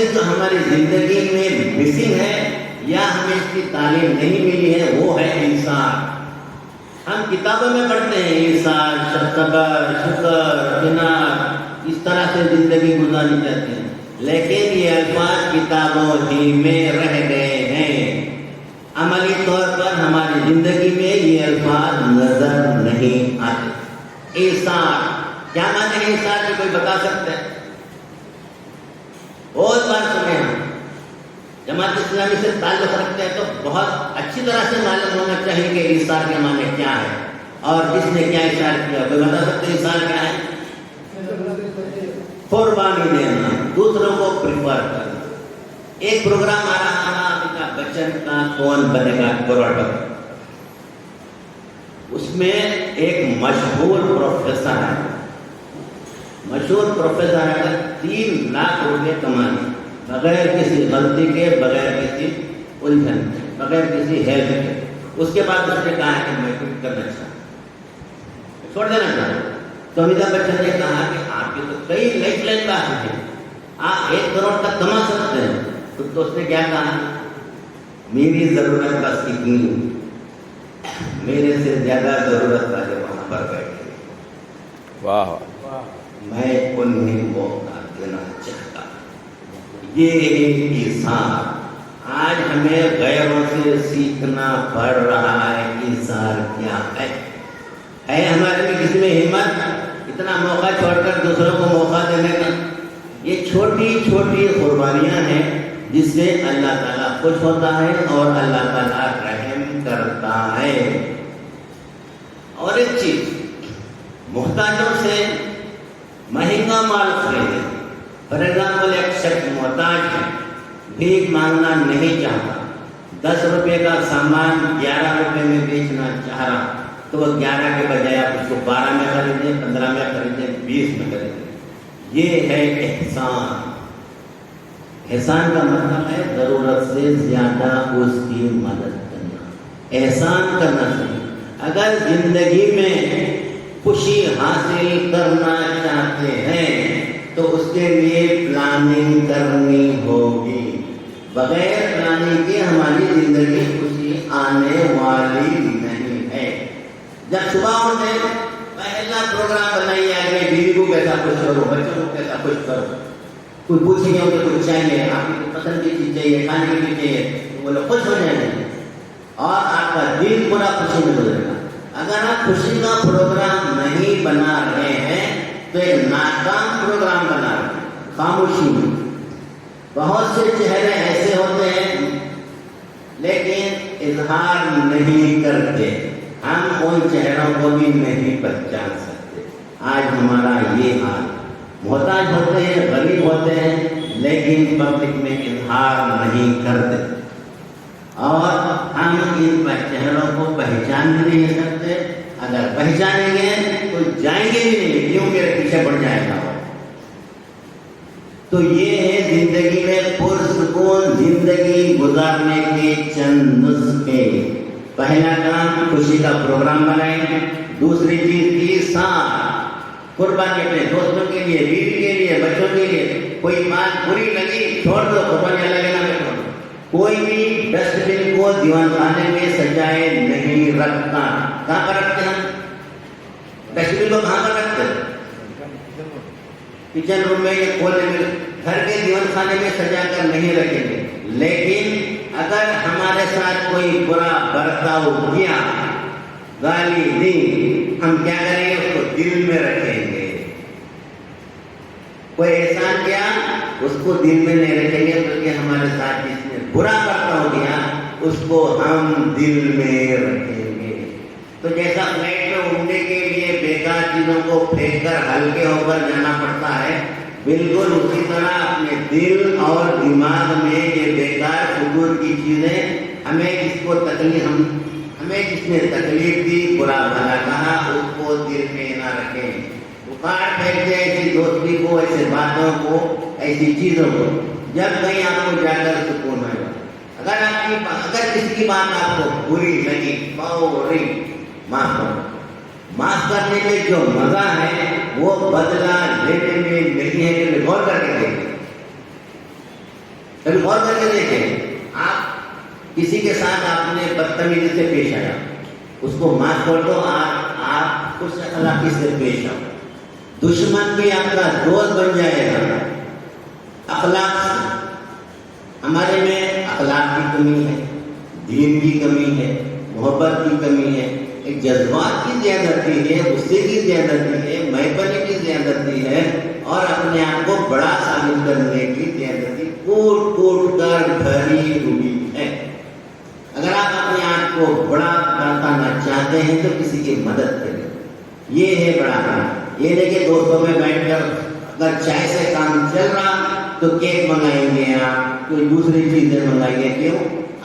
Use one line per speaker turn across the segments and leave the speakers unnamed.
چیز جو ہماری زندگی میں مسنگ ہے یا ہمیں اس کی تعلیم نہیں ملی ہے وہ ہے انسان. ہم کتابوں میں پڑھتے ہیں انسان صبر شکر انعام اس طرح سے زندگی گزارنی چاہتے ہیں, لیکن یہ الفاظ کتابوں ہی میں رہ گئے ہیں. عملی طور پر ہماری زندگی میں یہ الفاظ نظر نہیں آتے. احسان کیا معنی ہے احسان کی کوئی بتا سکتے ہیں؟ بہت بار سنے ہم. جماعت اسلامی سے تعلق رکھتے ہیں تو بہت اچھی طرح سے معلوم ہونا چاہیے کہ احسان کے معنی کیا ہے اور کس نے کیا احسان کیا. کوئی بتا سکتے ہیں احسان کیا ہے؟ قربانی دینا, دوسروں کو پریفر کرنا. ایک پروگرام آ رہا تھا امیتابھ بچن کا کون بنے گا کروڑپتی. اس میں ایک مشہور پروفیسر ہے, مشہور پروفیسر ہے, 3 لاکھ روپے کمانے بغیر کسی غلطی کے, بغیر کسی الجھن, بغیر کسی ہیلپ کے. اس کے بعد اس نے کہا کہ میں کچھ کرنا چاہتا ہوں, چھوڑ دینا چاہتا ہوں. تو امیتابھ بچن نے کہا کہ آپ کی تو کئی لائف لائن بات ہے, آپ 1 کروڑ تک کما سکتے ہیں. تو اس نے کیا کہا, میری ضرورت بس اتنی, میرے سے زیادہ ضرورت والے وہاں پر بیٹھے,
واہ
میں انہیں موقع دینا چاہتا. یہ احسان آج ہمیں غیروں سے سیکھنا پڑ رہا ہے. احسان کیا ہے ہمارے میں کسی میں ہمت اتنا موقع چھوڑ کر دوسروں کو موقع دینے کا؟ یہ چھوٹی چھوٹی قربانیاں ہیں جس سے اللہ تعالیٰ خوش ہوتا ہے اور اللہ تعالیٰ رحم کرتا ہے. اور ایک چیز, محتاجوں سے مہنگا مال خریدے. فار ایگزامپل ایک شخص محتاج ہے, بھیک مانگنا نہیں چاہتا, 10 روپے کا سامان 11 روپے میں بیچنا چاہ رہا, تو وہ 11 کے بجائے آپ اس کو 12 میں خریدیں, 15 میں خریدیں, 20 میں خریدیں. یہ ہے احسان. احسان کا مطلب ہے ضرورت سے زیادہ اس کی مدد کرنا, احسان کرنا چاہیے. اگر زندگی میں خوشی حاصل کرنا چاہتے ہیں تو اس کے لیے پلاننگ کرنی ہوگی. بغیر پلاننگ کے ہماری زندگی خوشی آنے والی نہیں ہے. جب صبح اٹھے پہلا پروگرام بنائیے, آگے بیوی کو کیسا خوش کرو, بچوں کو کیسا خوش کرو. کوئی پوچھیں گے ان کو کچھ چاہیے, آپ کی پسند کی چیز چاہیے, کھانے کی چیز چاہیے, وہ لوگ خوش ہو جائیں گے اور آپ کا دل پورا خوشی میں گزرے گا. اگر آپ خوشی کا پروگرام نہیں بنا رہے ہیں تو ایک ناکام پروگرام بنا رہے ہیں. خاموشی میں بہت سے چہرے ایسے ہوتے ہیں لیکن اظہار نہیں کرتے. ہم ان چہروں کو بھی نہیں پہچان سکتے. آج ہمارا یہ حال, محتاج ہوتے ہیں, غریب ہوتے ہیں, لیکن پبلک میں اظہار نہیں کرتے اور ہم ان چہروں کو پہچان بھی نہیں سکتے. اگر پہچانیں گے تو جائیں گے بھی نہیں, کیوں میرے پیچھے پڑ جائے گا. تو یہ ہے زندگی میں پرسکون زندگی گزارنے کے چند نسخے. پہلا کام خوشی کا پروگرام بنائیں. دوسری چیز احسان, قربانی اپنے دوستوں کے لیے, بیوی کے لیے, بچوں کے لیے. کوئی بات بری لگی چھوڑ دو, قربانیاں لگانا میں چھوڑ دو. کوئی بھی ڈسٹ بن کو دیوان خانے میں سجائے نہیں رکھتا. کہاں پر رکھتے ہیں ڈسٹ بن کو؟ کہاں پر رکھتے ہیں؟ کچن روم میں یا کھولنے میں. گھر کے دیوان خانے میں سجا کر نہیں رکھیں گے. لیکن اگر ہمارے ساتھ کوئی برا برتاؤ کیا, گالی دی, ہم کیا کریں گے؟ اس کو دل میں رکھیں گے. کوئی احسان کیا اس کو دل میں نہیں رکھیں گے, بلکہ ہمارے ساتھ جس نے برا برتاؤ کیا اس کو ہم دل میں رکھیں گے. تو جیسا فلائٹ میں اڑنے کے لیے بیکار چیزوں کو پھینک کر ہلکے ہو کر جانا پڑتا ہے, بالکل اسی طرح اپنے دل اور دماغ میں یہ بیکار فضول کی چیزیں ہمیں جس نے تکلیف دی, برا بھلا کہا, اس کو دل میں نہ رکھیں. اکھاڑ پھینک دیں ایسی دوستی کو, ایسے باتوں کو, ایسی چیزوں کو. جب کہیں آپ کو جا کر سکون آئے گا. اگر کسی کی بات آپ کو بری لگی, فوری معاف کرو. معاف کرنے میں جو مزہ ہے وہ بدلہ لینے میں نہیں ہے. کہ غور کر کے دیکھیں, کبھی غور کر کے دیکھیں، آپ کسی کے ساتھ آپ نے بدتمیزی سے پیش آیا، اس کو معاف کر دو، آپ خوش اخلاقی سے پیش آؤ، دشمن بھی آپ کا دوست بن جائے گا۔ اخلاق سے ہمارے میں اخلاق کی کمی ہے، دین کی کمی ہے، محبت کی کمی ہے، ایک جذبات کی زیادتی ہے، غصے کی زیادتی ہے، محبت کی زیادتی ہے، اور اپنے آپ کو بڑا ثابت کرنے کی زیادتی کوٹ کوٹ کر بھری ہوئی ہے۔ اگر آپ اپنے آپ کو بڑا بتانا چاہتے ہیں تو کسی کی مدد کریں، یہ ہے بڑا کام۔ یہ نہیں کہ دوستوں میں بیٹھ کر اگر چائے سے کام چل رہا تو کیک منگائیں گے آپ، کوئی دوسری چیزیں منگائیں گے، کیوں؟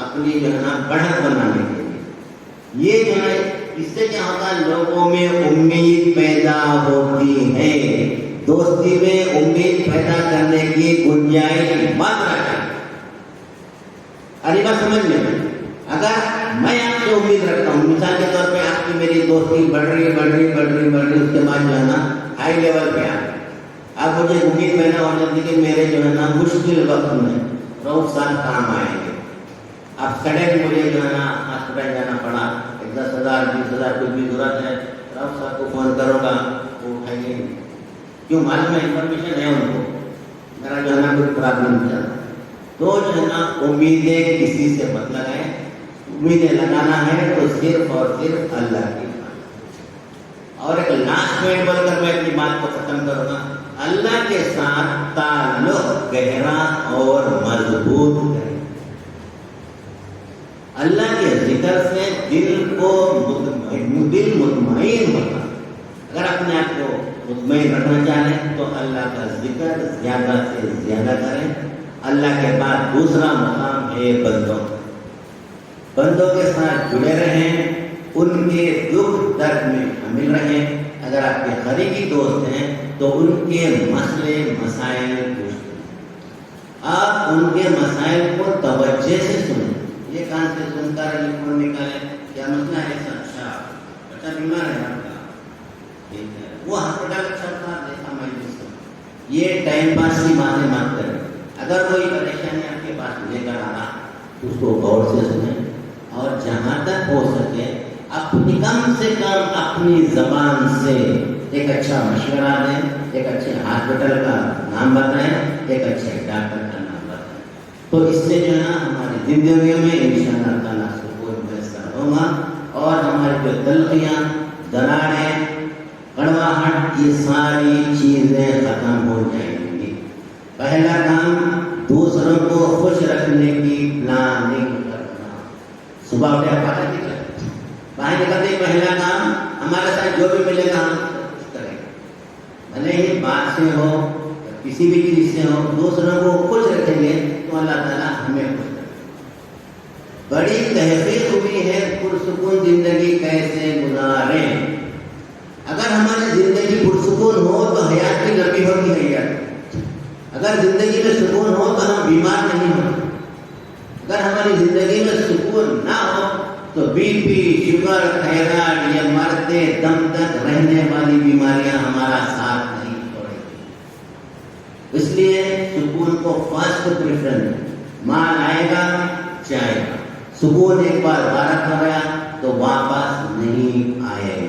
اپنی جو ہے نا بڑھت بنانے کے لیے۔ یہ جو ہے اس سے کیا ہوتا ہے، لوگوں میں امید پیدا ہوتی ہے، دوستی میں امید پیدا کرنے کی گنجائش مت رکھیں۔ ارے بات سمجھ لیں، اگر میں آپ سے امید رکھتا ہوں، مثال کے طور پہ آپ کی میری دوستی بڑھ رہی اس کے بعد جو ہے نا ہائی لیول پہ آپ مجھے امید پیدا ہو جاتی کہ میرے جو ہے نا مشکل وقت میں روز صاحب کام آئیں گے۔ اب سڈن مجھے جو ہے نا ہاسپٹل جانا پڑا، 10,000 20,000 کچھ بھی ضرورت ہے، روز صاحب کو فون کرو گا، وہ اٹھائیں گے، کیوں؟ معلوم ہے انفارمیشن ہے ان کو میرا جو ہے نا کوئی پرابلم چل رہا ہے۔ تو جو ہے نا امیدیں کسی سے مت لگائیں، امیدیں لگانا ہے تو صرف اور صرف اللہ کی۔ اور ایک لاسٹ پوائنٹ بول کر میں اپنی بات کو ختم کروں گا، اللہ کے ساتھ تعلق گہرا اور مضبوط کریں۔ اللہ کے ذکر سے دل کو دل مطمئن ہوتا۔ اگر اپنے آپ کو مطمئن رکھنا چاہیں تو اللہ کا ذکر زیادہ سے زیادہ کریں۔ اللہ کے بعد دوسرا مقام ہے بندوں، بندوں کے ساتھ جڑے رہیں، ان کے دکھ درد میں شامل رہیں۔ اگر آپ کے قریبی دوست ہیں تو ان کے مسئلے مسائل پوچھیں، آپ ان کے مسائل کو توجہ سے سنیں۔ یہ کان سے سن کر فون نکالیں، کیا مسئلہ ہے؟ اچھا بچہ بیمار ہے آپ کا، ٹھیک ہے، وہ ہاسپٹل چلتا دیکھا میں یہ ٹائم پاس کی باتیں مت کریں۔ اگر کوئی پریشانی آپ کے پاس لے کر آنا اس کو غور سے سنیں، اور جہاں تک ہو سکے اپنی کم سے کم اپنی زبان سے ایک اچھا مشورہ دیں، ایک اچھے ہاسپٹل کا نام بتائیں، ایک اچھے ڈاکٹر کا نام بتائیں۔ تو اس سے جو ہے نا ہماری زندگیوں میں انشاءاللہ تعالیٰ سکون میسر ہوگا، اور ہماری جو تلخیاں، دراڑیں، کڑواہٹ، یہ ساری چیزیں ختم ہو جائیں گی۔ پہلا کام دوسروں کو خوش رکھنے کی پلاننگ کرنا۔ صبح اٹھے باہر نکلتے پہلا کام ہمارے ساتھ جو بھی ملے گا ہم خوش کریں، بھلے ہی بات سے ہو کسی بھی چیز سے ہو، دوسروں کو خوش رکھیں گے تو اللہ تعالیٰ ہمیں خوش رکھے گا۔ بڑی تحقیق ہوئی ہے پرسکون زندگی کیسے گزاریں۔ اگر ہماری زندگی پرسکون ہو تو حیات کی لمبی ہوتی ہے حیات۔ اگر زندگی میں سکون ہو تو ہم بیمار نہیں ہوتے۔ اگر ہماری زندگی میں سکون نہ ہو تو بی پی، شوگر، تھائرائڈ، یہ مرتے دم تک رہنے والی بیماریاں ہمارا ساتھ نہیں چھوڑیں گی۔ اس لیے سکون کو فرسٹ پریفرنس، مال آئے گا جائے گا، سکون ایک بار غارت ہو گیا تو واپس نہیں آئے گا۔